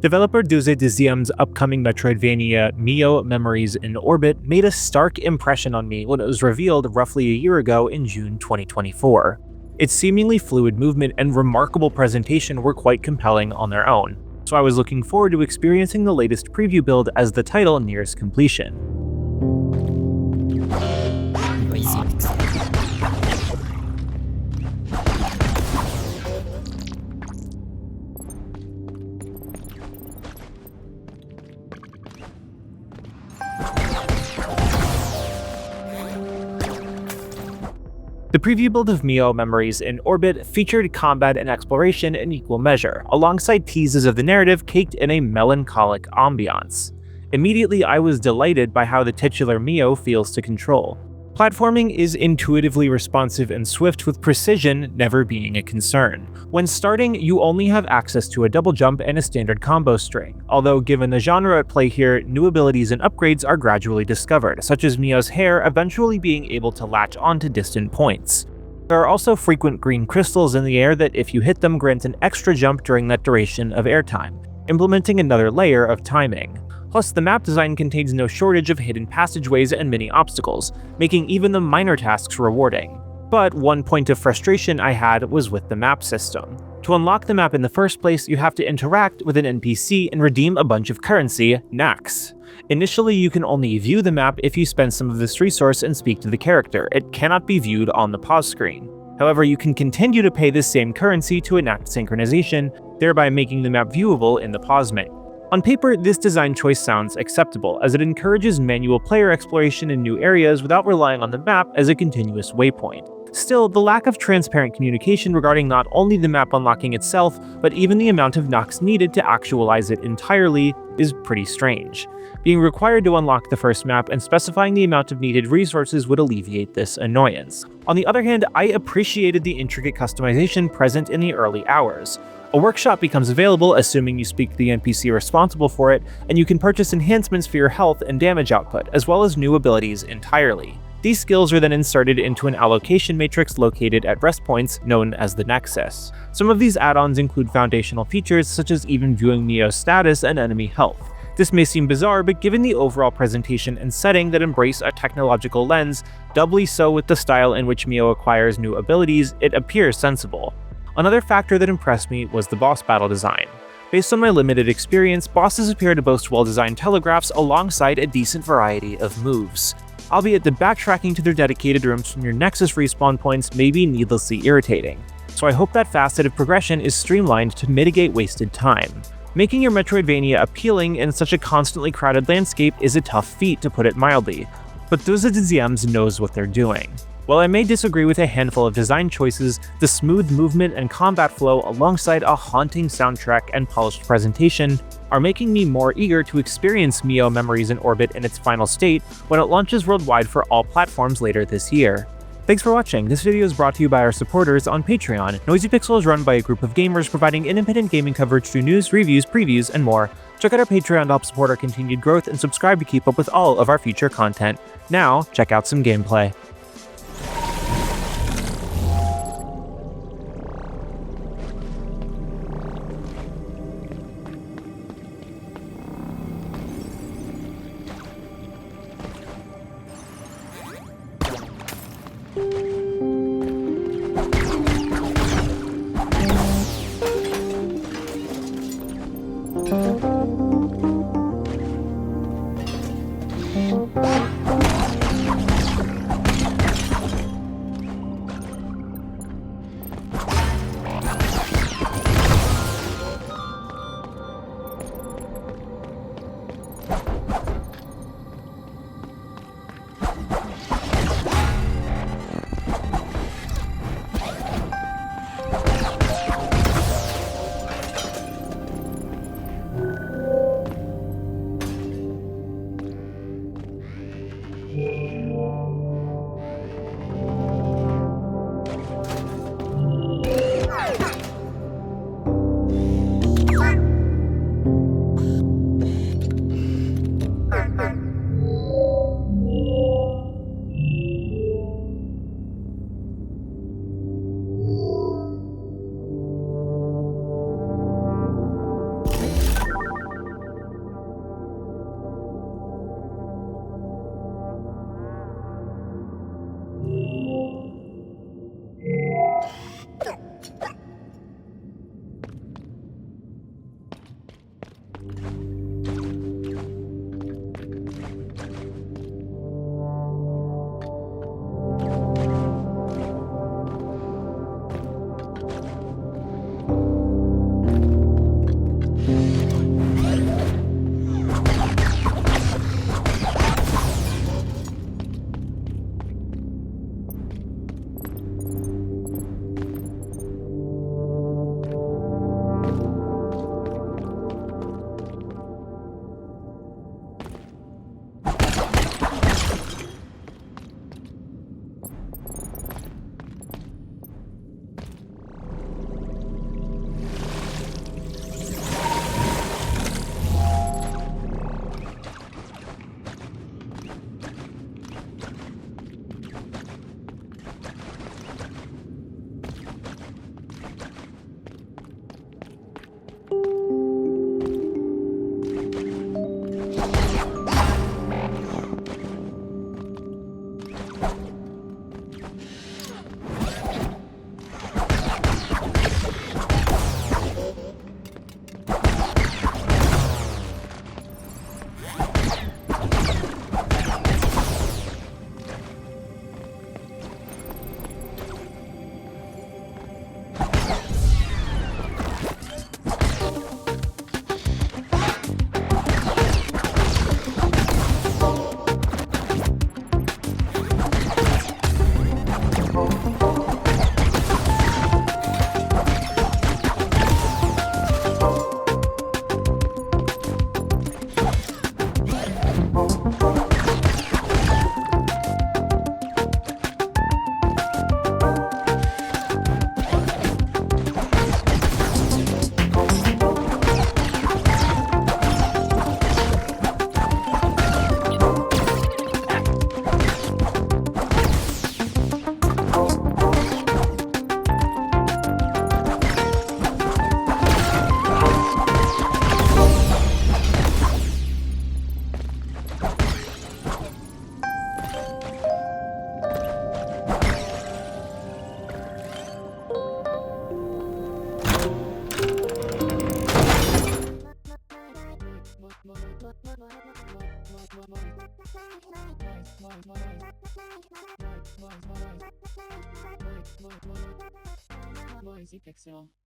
Developer Douze Dixièmes' upcoming Metroidvania MIO Memories in Orbit made a stark impression on me when it was revealed roughly a year ago in June 2024. Its seemingly fluid movement and remarkable presentation were quite compelling on their own, so I was looking forward to experiencing the latest preview build as the title nears completion. The preview build of MIO Memories in Orbit featured combat and exploration in equal measure, alongside teases of the narrative caked in a melancholic ambiance. Immediately, I was delighted by how the titular MIO feels to control. Platforming is intuitively responsive and swift, with precision never being a concern. When starting, you only have access to a double jump and a standard combo string, although given the genre at play here, new abilities and upgrades are gradually discovered, such as Mio's hair eventually being able to latch onto distant points. There are also frequent green crystals in the air that, if you hit them, grant an extra jump during that duration of airtime, implementing another layer of timing. Plus, the map design contains no shortage of hidden passageways and mini obstacles, making even the minor tasks rewarding. But one point of frustration I had was with the map system. To unlock the map in the first place, you have to interact with an NPC and redeem a bunch of currency, Nax. Initially, you can only view the map if you spend some of this resource and speak to the character. It cannot be viewed on the pause screen. However, you can continue to pay this same currency to enact synchronization, thereby making the map viewable in the pause menu. On paper, this design choice sounds acceptable, as it encourages manual player exploration in new areas without relying on the map as a continuous waypoint. Still, the lack of transparent communication regarding not only the map unlocking itself, but even the amount of Nox needed to actualize it entirely is pretty strange. Being required to unlock the first map and specifying the amount of needed resources would alleviate this annoyance. On the other hand, I appreciated the intricate customization present in the early hours. A workshop becomes available assuming you speak to the NPC responsible for it, and you can purchase enhancements for your health and damage output, as well as new abilities entirely. These skills are then inserted into an allocation matrix located at rest points known as the Nexus. Some of these add-ons include foundational features such as even viewing Mio's status and enemy health. This may seem bizarre, but given the overall presentation and setting that embrace a technological lens, doubly so with the style in which Mio acquires new abilities, it appears sensible. Another factor that impressed me was the boss battle design. Based on my limited experience, bosses appear to boast well-designed telegraphs alongside a decent variety of moves. Albeit the backtracking to their dedicated rooms from your Nexus respawn points may be needlessly irritating, so I hope that faceted progression is streamlined to mitigate wasted time. Making your Metroidvania appealing in such a constantly crowded landscape is a tough feat, to put it mildly, but Douze Dixièmes knows what they're doing. While I may disagree with a handful of design choices, the smooth movement and combat flow alongside a haunting soundtrack and polished presentation are making me more eager to experience MIO Memories in Orbit in its final state when it launches worldwide for all platforms later this year. Thanks for watching. This video is brought to you by our supporters on Patreon. Noisy Pixel is run by a group of gamers providing independent gaming coverage through news, reviews, previews, and more. Check out our Patreon to help support our continued growth and subscribe to keep up with all of our future content. Now, check out some gameplay. Noisy pixel.